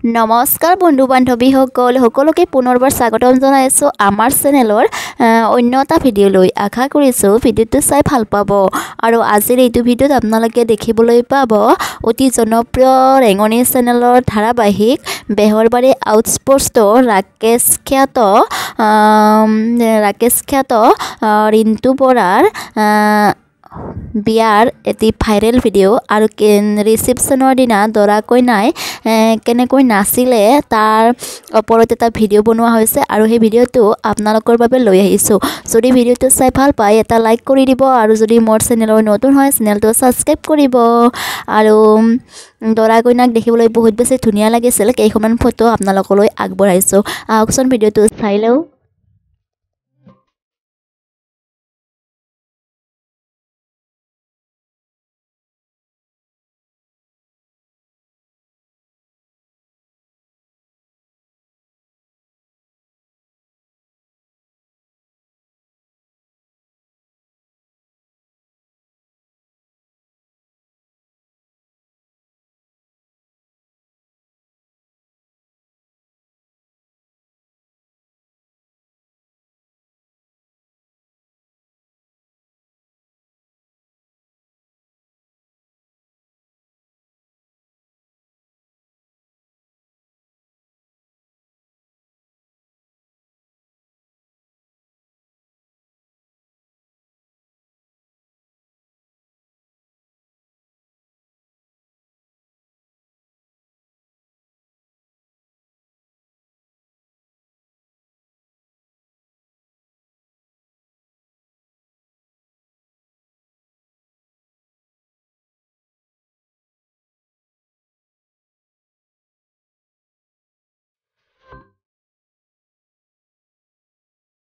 নমস্কাৰ বন্ধু বান্ধৱীসকল সকলোকে পুনৰবাৰ স্বাগতম জনাইছোঁ আমাৰ চেনেলৰ অন্য এটা ভিডিঅ' লৈ আশা কৰিছোঁ ভিডিঅ'টো চাই ভাল পাব আৰু আজিৰ এইটো ভিডিঅ'ত আপোনালোকে দেখিবলৈ পাব অতি জনপ্ৰিয় ৰেঙনি চেনেলৰ ধাৰাবাহিক বেহৰবাৰী আউটপোষ্টৰ ৰাকেশ খ্যাত ৰিণ্টু বৰাৰ বিয়াৰ এটি ভাইৰেল ভিডিঅ' আৰু ৰিচিপশ্যনৰ দিনা দৰা কইনাই কেনেকৈ নাচিলে তাৰ ওপৰত এটা ভিডিঅ' বনোৱা হৈছে আৰু সেই ভিডিঅ'টো আপোনালোকৰ বাবে লৈ আহিছোঁ। যদি ভিডিঅ'টো চাই ভাল পায় এটা লাইক কৰি দিব আৰু যদি মোৰ চেনেলৰ নতুন হয় চেনেলটো ছাবস্ক্ৰাইব কৰিব আৰু দৰা কইনাক দেখিবলৈ বহুত বেছি ধুনীয়া লাগিছিল। কেইখনমান ফটো আপোনালোকলৈ আগবঢ়াইছোঁ। আহকচোন ভিডিঅ'টো চাই লওঁ।